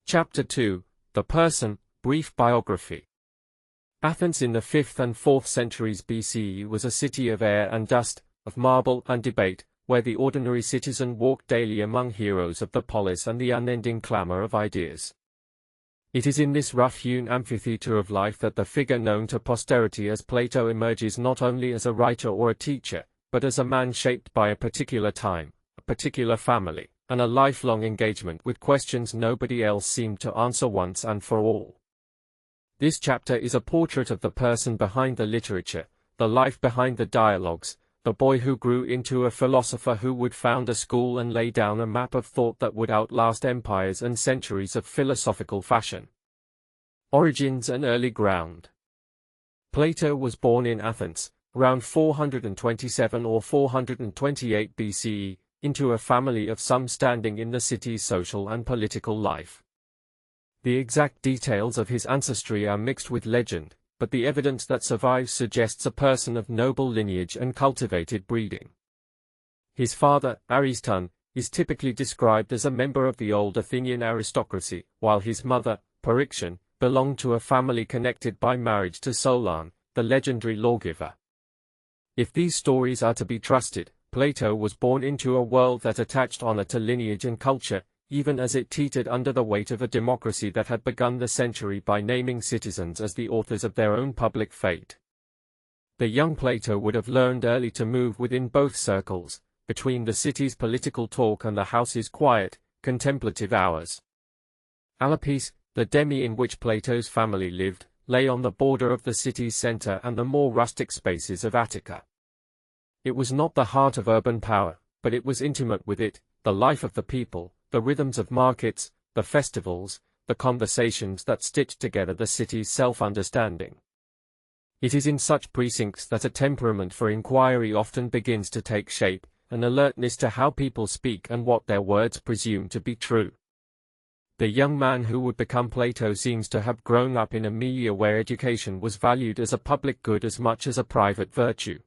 Chapter 2, The Person, Brief Biography. Athens in the 5th and 4th centuries BCE was a city of air and dust, of marble and debate, where the ordinary citizen walked daily among heroes of the polis and the unending clamor of ideas. It is in this rough-hewn amphitheater of life that the figure known to posterity as Plato emerges not only as a writer or a teacher, but as a man shaped by a particular time, a particular family, and a lifelong engagement with questions nobody else seemed to answer once and for all. This chapter is a portrait of the person behind the literature, the life behind the dialogues, the boy who grew into a philosopher who would found a school and lay down a map of thought that would outlast empires and centuries of philosophical fashion. Origins and early ground. Plato was born in Athens, around 427 or 428 BCE, into a family of some standing in the city's social and political life. The exact details of his ancestry are mixed with legend, but the evidence that survives suggests a person of noble lineage and cultivated breeding. His father, Ariston, is typically described as a member of the old Athenian aristocracy, while his mother, Poriction, belonged to a family connected by marriage to Solon, the legendary lawgiver. If these stories are to be trusted, Plato was born into a world that attached honor to lineage and culture, even as it teetered under the weight of a democracy that had begun the century by naming citizens as the authors of their own public fate. The young Plato would have learned early to move within both circles, between the city's political talk and the house's quiet, contemplative hours. Alapis, the demi in which Plato's family lived, lay on the border of the city's center and the more rustic spaces of Attica. It was not the heart of urban power, but it was intimate with it, the life of the people, the rhythms of markets, the festivals, the conversations that stitched together the city's self-understanding. It is in such precincts that a temperament for inquiry often begins to take shape, an alertness to how people speak and what their words presume to be true. The young man who would become Plato seems to have grown up in a milieu where education was valued as a public good as much as a private virtue.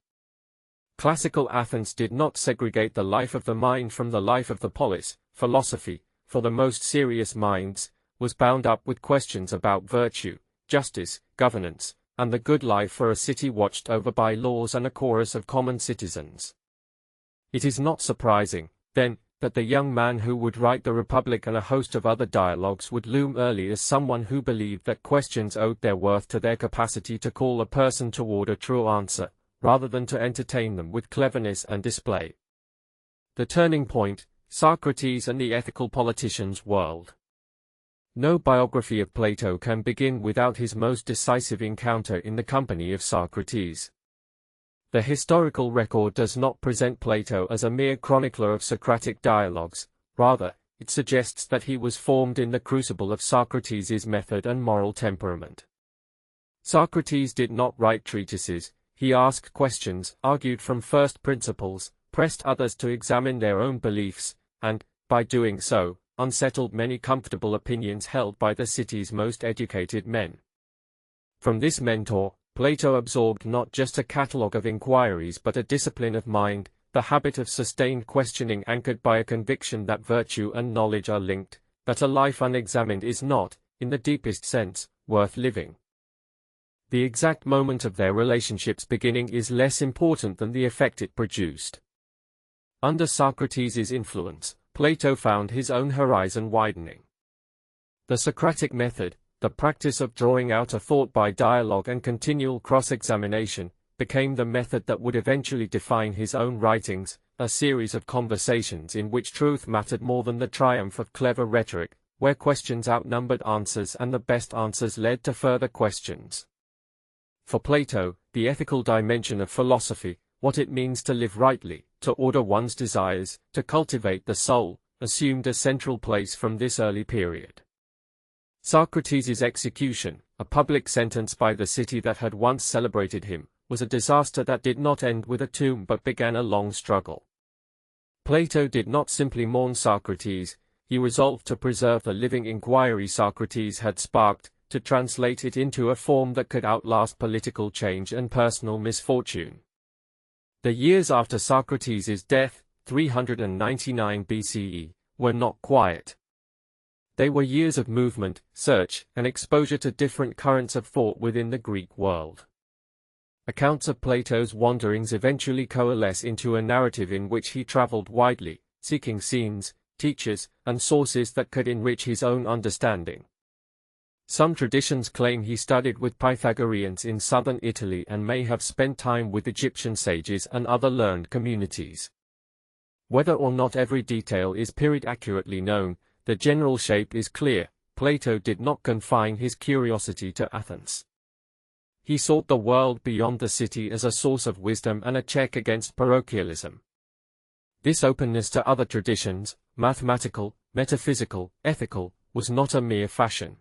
Classical Athens did not segregate the life of the mind from the life of the polis. Philosophy, for the most serious minds, was bound up with questions about virtue, justice, governance, and the good life for a city watched over by laws and a chorus of common citizens. It is not surprising, then, that the young man who would write the Republic and a host of other dialogues would loom early as someone who believed that questions owed their worth to their capacity to call a person toward a true answer, rather than to entertain them with cleverness and display. The turning point, Socrates and the ethical politician's world. No biography of Plato can begin without his most decisive encounter in the company of Socrates. The historical record does not present Plato as a mere chronicler of Socratic dialogues, rather, it suggests that he was formed in the crucible of Socrates' method and moral temperament. Socrates did not write treatises, he asked questions, argued from first principles, pressed others to examine their own beliefs, and, by doing so, unsettled many comfortable opinions held by the city's most educated men. From this mentor, Plato absorbed not just a catalogue of inquiries but a discipline of mind, the habit of sustained questioning anchored by a conviction that virtue and knowledge are linked, that a life unexamined is not, in the deepest sense, worth living. The exact moment of their relationship's beginning is less important than the effect it produced. Under Socrates' influence, Plato found his own horizon widening. The Socratic method, the practice of drawing out a thought by dialogue and continual cross-examination, became the method that would eventually define his own writings, a series of conversations in which truth mattered more than the triumph of clever rhetoric, where questions outnumbered answers and the best answers led to further questions. For Plato, the ethical dimension of philosophy, what it means to live rightly, to order one's desires, to cultivate the soul, assumed a central place from this early period. Socrates' execution, a public sentence by the city that had once celebrated him, was a disaster that did not end with a tomb but began a long struggle. Plato did not simply mourn Socrates, he resolved to preserve the living inquiry Socrates had sparked, to translate it into a form that could outlast political change and personal misfortune. The years after Socrates' death, 399 BCE, were not quiet. They were years of movement, search, and exposure to different currents of thought within the Greek world. Accounts of Plato's wanderings eventually coalesce into a narrative in which he traveled widely, seeking scenes, teachers, and sources that could enrich his own understanding. Some traditions claim he studied with Pythagoreans in southern Italy and may have spent time with Egyptian sages and other learned communities. Whether or not every detail is period accurately known, the general shape is clear. Plato did not confine his curiosity to Athens. He sought the world beyond the city as a source of wisdom and a check against parochialism. This openness to other traditions, mathematical, metaphysical, ethical, was not a mere fashion.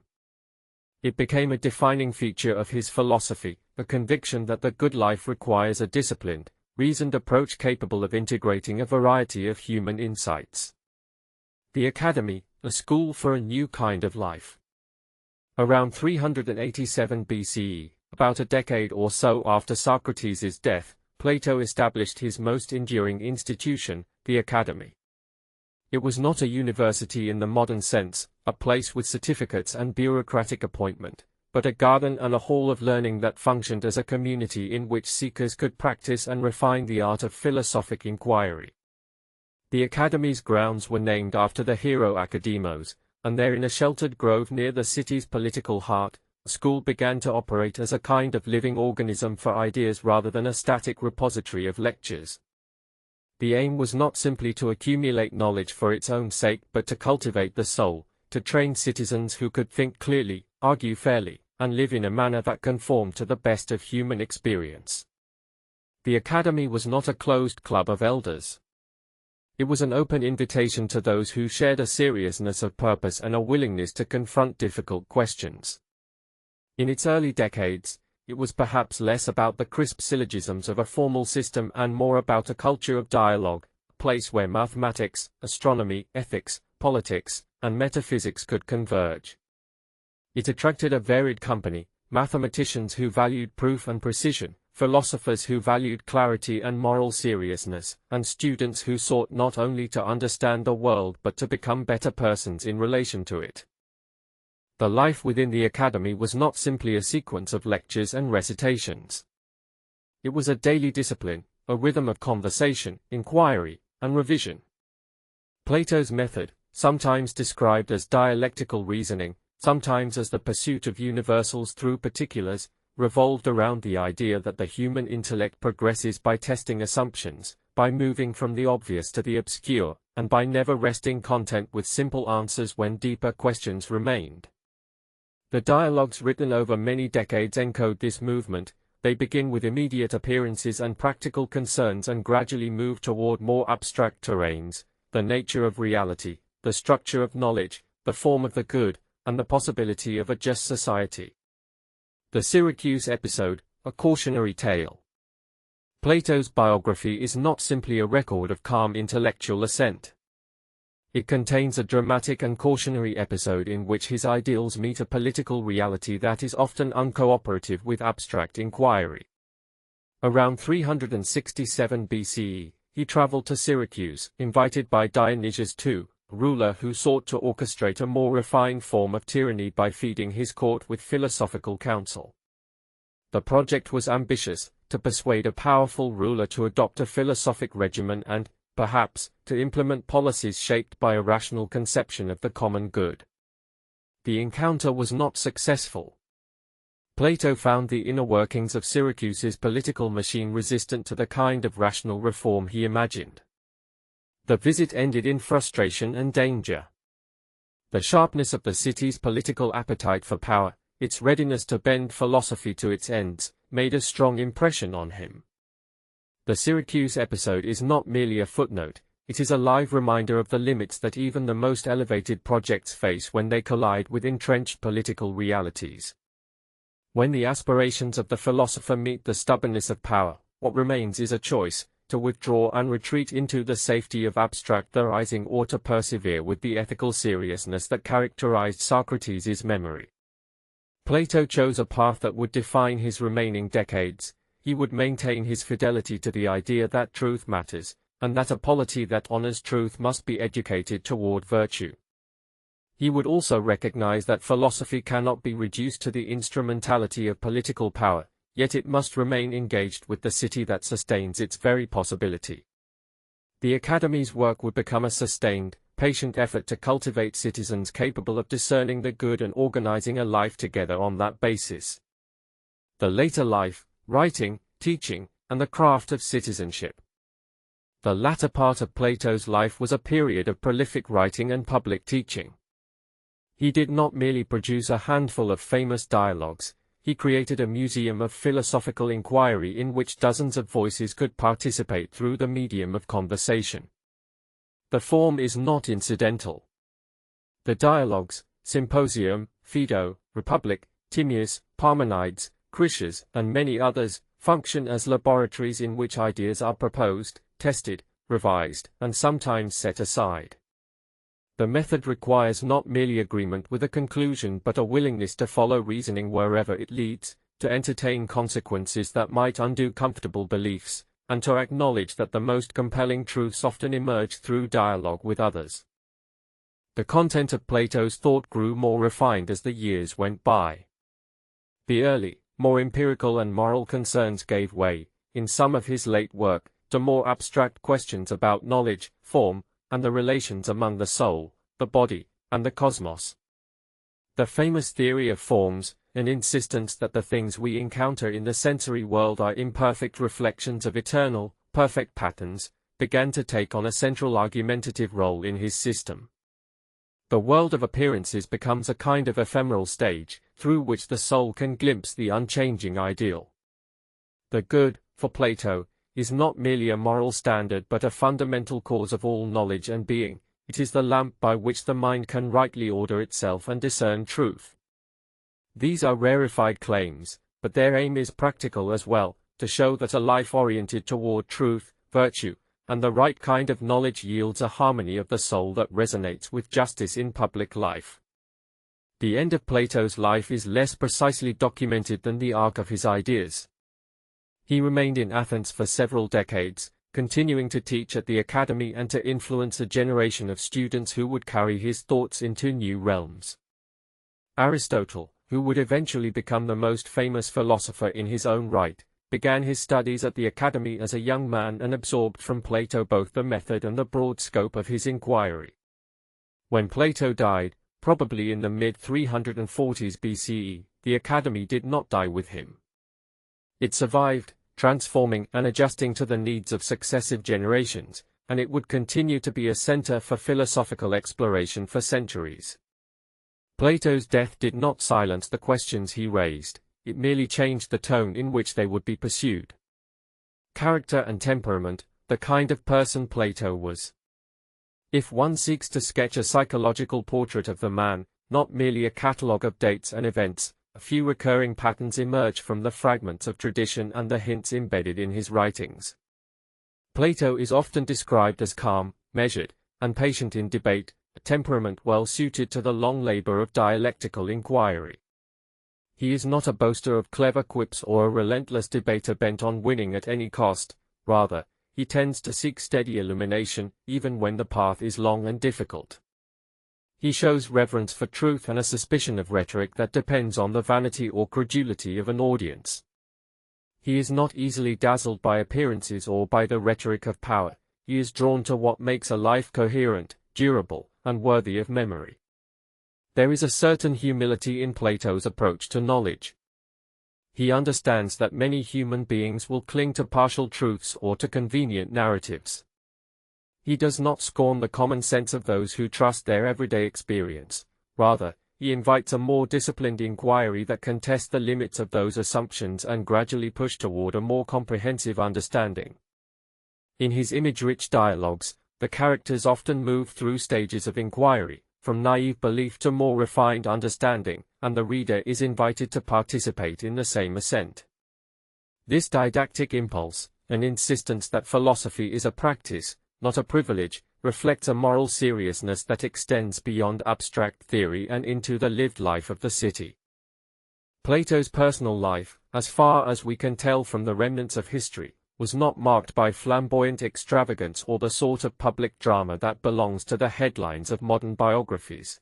It became a defining feature of his philosophy, a conviction that the good life requires a disciplined, reasoned approach capable of integrating a variety of human insights. The Academy, a school for a new kind of life. Around 387 BCE, about a decade or so after Socrates' death, Plato established his most enduring institution, the Academy. It was not a university in the modern sense, a place with certificates and bureaucratic appointment, but a garden and a hall of learning that functioned as a community in which seekers could practice and refine the art of philosophic inquiry. The Academy's grounds were named after the hero Academos, and there in a sheltered grove near the city's political heart, the school began to operate as a kind of living organism for ideas rather than a static repository of lectures. The aim was not simply to accumulate knowledge for its own sake but to cultivate the soul, to train citizens who could think clearly, argue fairly, and live in a manner that conformed to the best of human experience. The Academy was not a closed club of elders. It was an open invitation to those who shared a seriousness of purpose and a willingness to confront difficult questions. In its early decades, it was perhaps less about the crisp syllogisms of a formal system and more about a culture of dialogue, a place where mathematics, astronomy, ethics, politics, and metaphysics could converge. It attracted a varied company, mathematicians who valued proof and precision, philosophers who valued clarity and moral seriousness, and students who sought not only to understand the world but to become better persons in relation to it. The life within the Academy was not simply a sequence of lectures and recitations. It was a daily discipline, a rhythm of conversation, inquiry, and revision. Plato's method, sometimes described as dialectical reasoning, sometimes as the pursuit of universals through particulars, revolved around the idea that the human intellect progresses by testing assumptions, by moving from the obvious to the obscure, and by never resting content with simple answers when deeper questions remained. The dialogues written over many decades encode this movement. They begin with immediate appearances and practical concerns and gradually move toward more abstract terrains, the nature of reality, the structure of knowledge, the form of the good, and the possibility of a just society. The Syracuse episode, a cautionary tale. Plato's biography is not simply a record of calm intellectual ascent. It contains a dramatic and cautionary episode in which his ideals meet a political reality that is often uncooperative with abstract inquiry. Around 367 BCE, he traveled to Syracuse, invited by Dionysius II, a ruler who sought to orchestrate a more refined form of tyranny by feeding his court with philosophical counsel. The project was ambitious, to persuade a powerful ruler to adopt a philosophic regimen and, perhaps, to implement policies shaped by a rational conception of the common good. The encounter was not successful. Plato found the inner workings of Syracuse's political machine resistant to the kind of rational reform he imagined. The visit ended in frustration and danger. The sharpness of the city's political appetite for power, its readiness to bend philosophy to its ends, made a strong impression on him. The Syracuse episode is not merely a footnote, it is a live reminder of the limits that even the most elevated projects face when they collide with entrenched political realities. When the aspirations of the philosopher meet the stubbornness of power, what remains is a choice, to withdraw and retreat into the safety of abstract theorizing or to persevere with the ethical seriousness that characterized Socrates' memory. Plato chose a path that would define his remaining decades. He would maintain his fidelity to the idea that truth matters, and that a polity that honors truth must be educated toward virtue. He would also recognize that philosophy cannot be reduced to the instrumentality of political power, yet it must remain engaged with the city that sustains its very possibility. The Academy's work would become a sustained, patient effort to cultivate citizens capable of discerning the good and organizing a life together on that basis. The later life, writing, teaching, and the craft of citizenship. The latter part of Plato's life was a period of prolific writing and public teaching. He did not merely produce a handful of famous dialogues, he created a museum of philosophical inquiry in which dozens of voices could participate through the medium of conversation. The form is not incidental. The dialogues, Symposium, Phaedo, Republic, Timaeus, Parmenides, Critias, and many others, function as laboratories in which ideas are proposed, tested, revised, and sometimes set aside. The method requires not merely agreement with a conclusion but a willingness to follow reasoning wherever it leads, to entertain consequences that might undo comfortable beliefs, and to acknowledge that the most compelling truths often emerge through dialogue with others. The content of Plato's thought grew more refined as the years went by. The early, more empirical and moral concerns gave way, in some of his late work, to more abstract questions about knowledge, form, and the relations among the soul, the body, and the cosmos. The famous theory of forms, an insistence that the things we encounter in the sensory world are imperfect reflections of eternal, perfect patterns, began to take on a central argumentative role in his system. The world of appearances becomes a kind of ephemeral stage, through which the soul can glimpse the unchanging ideal. The good, for Plato, is not merely a moral standard but a fundamental cause of all knowledge and being. It is the lamp by which the mind can rightly order itself and discern truth. These are rarefied claims, but their aim is practical as well, to show that a life oriented toward truth, virtue, and the right kind of knowledge yields a harmony of the soul that resonates with justice in public life. The end of Plato's life is less precisely documented than the arc of his ideas. He remained in Athens for several decades, continuing to teach at the Academy and to influence a generation of students who would carry his thoughts into new realms. Aristotle, who would eventually become the most famous philosopher in his own right, began his studies at the Academy as a young man and absorbed from Plato both the method and the broad scope of his inquiry. When Plato died, probably in the mid-340s BCE, the Academy did not die with him. It survived, transforming and adjusting to the needs of successive generations, and it would continue to be a center for philosophical exploration for centuries. Plato's death did not silence the questions he raised, it merely changed the tone in which they would be pursued. Character and temperament, the kind of person Plato was. If one seeks to sketch a psychological portrait of the man, not merely a catalogue of dates and events, a few recurring patterns emerge from the fragments of tradition and the hints embedded in his writings. Plato is often described as calm, measured, and patient in debate, a temperament well suited to the long labor of dialectical inquiry. He is not a boaster of clever quips or a relentless debater bent on winning at any cost, rather, he tends to seek steady illumination, even when the path is long and difficult. He shows reverence for truth and a suspicion of rhetoric that depends on the vanity or credulity of an audience. He is not easily dazzled by appearances or by the rhetoric of power, he is drawn to what makes a life coherent, durable, and worthy of memory. There is a certain humility in Plato's approach to knowledge. He understands that many human beings will cling to partial truths or to convenient narratives. He does not scorn the common sense of those who trust their everyday experience. Rather, he invites a more disciplined inquiry that can test the limits of those assumptions and gradually push toward a more comprehensive understanding. In his image-rich dialogues, the characters often move through stages of inquiry, from naive belief to more refined understanding, and the reader is invited to participate in the same ascent. This didactic impulse, an insistence that philosophy is a practice, not a privilege, reflects a moral seriousness that extends beyond abstract theory and into the lived life of the city. Plato's personal life, as far as we can tell from the remnants of history, was not marked by flamboyant extravagance or the sort of public drama that belongs to the headlines of modern biographies.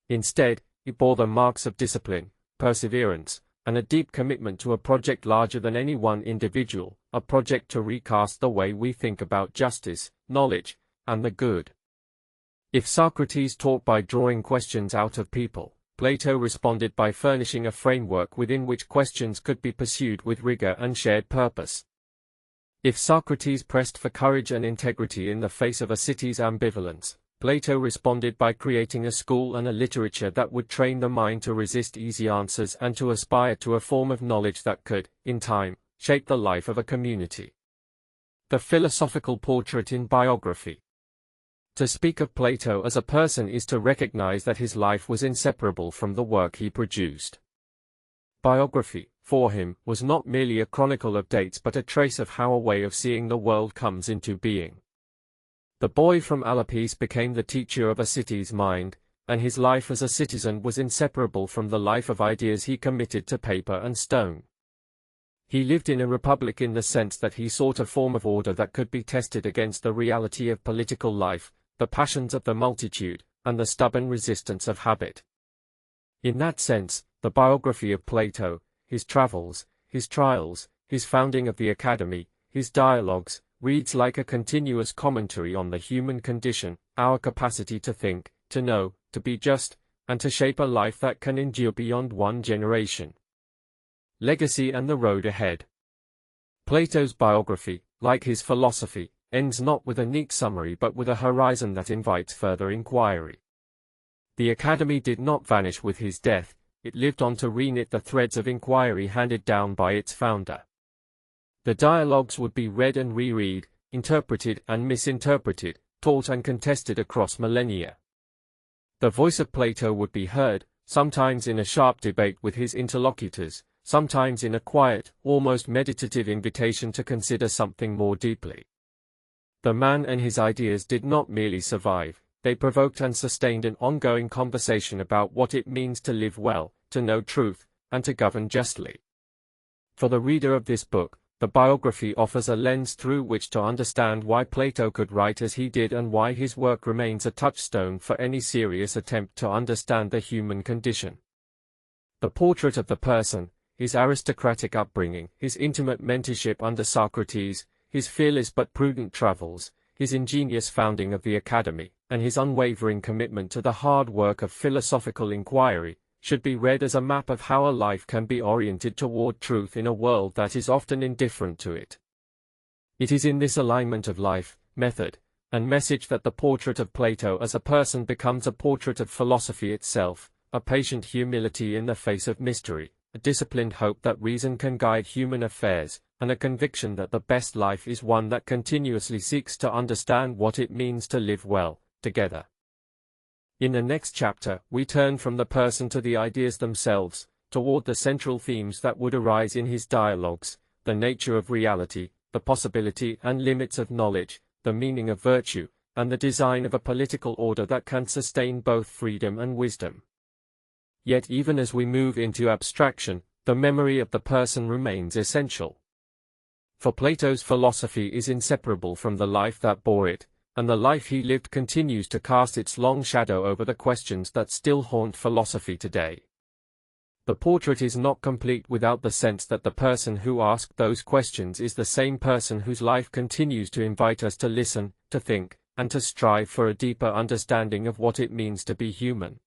Instead, it bore the marks of discipline, perseverance, and a deep commitment to a project larger than any one individual, a project to recast the way we think about justice, knowledge, and the good. If Socrates taught by drawing questions out of people, Plato responded by furnishing a framework within which questions could be pursued with rigor and shared purpose. If Socrates pressed for courage and integrity in the face of a city's ambivalence, Plato responded by creating a school and a literature that would train the mind to resist easy answers and to aspire to a form of knowledge that could, in time, shape the life of a community. The philosophical portrait in biography. To speak of Plato as a person is to recognize that his life was inseparable from the work he produced. Biography, for him, was not merely a chronicle of dates but a trace of how a way of seeing the world comes into being. The boy from Alapis became the teacher of a city's mind, and his life as a citizen was inseparable from the life of ideas he committed to paper and stone. He lived in a republic in the sense that he sought a form of order that could be tested against the reality of political life, the passions of the multitude, and the stubborn resistance of habit. In that sense, the biography of Plato, his travels, his trials, his founding of the academy, his dialogues, reads like a continuous commentary on the human condition, our capacity to think, to know, to be just, and to shape a life that can endure beyond one generation. Legacy and the road ahead. Plato's biography, like his philosophy, ends not with a neat summary but with a horizon that invites further inquiry. The academy did not vanish with his death, it lived on to reknit the threads of inquiry handed down by its founder. The dialogues would be read and reread, interpreted and misinterpreted, taught and contested across millennia. The voice of Plato would be heard, sometimes in a sharp debate with his interlocutors, sometimes in a quiet, almost meditative invitation to consider something more deeply. The man and his ideas did not merely survive, they provoked and sustained an ongoing conversation about what it means to live well, to know truth, and to govern justly. For the reader of this book, the biography offers a lens through which to understand why Plato could write as he did and why his work remains a touchstone for any serious attempt to understand the human condition. The portrait of the person, his aristocratic upbringing, his intimate mentorship under Socrates, his fearless but prudent travels, his ingenious founding of the academy, and his unwavering commitment to the hard work of philosophical inquiry, should be read as a map of how a life can be oriented toward truth in a world that is often indifferent to it. It is in this alignment of life, method, and message that the portrait of Plato as a person becomes a portrait of philosophy itself, a patient humility in the face of mystery, a disciplined hope that reason can guide human affairs, and a conviction that the best life is one that continuously seeks to understand what it means to live well, together. In the next chapter, we turn from the person to the ideas themselves, toward the central themes that would arise in his dialogues, the nature of reality, the possibility and limits of knowledge, the meaning of virtue, and the design of a political order that can sustain both freedom and wisdom. Yet even as we move into abstraction, the memory of the person remains essential. For Plato's philosophy is inseparable from the life that bore it, and the life he lived continues to cast its long shadow over the questions that still haunt philosophy today. The portrait is not complete without the sense that the person who asked those questions is the same person whose life continues to invite us to listen, to think, and to strive for a deeper understanding of what it means to be human.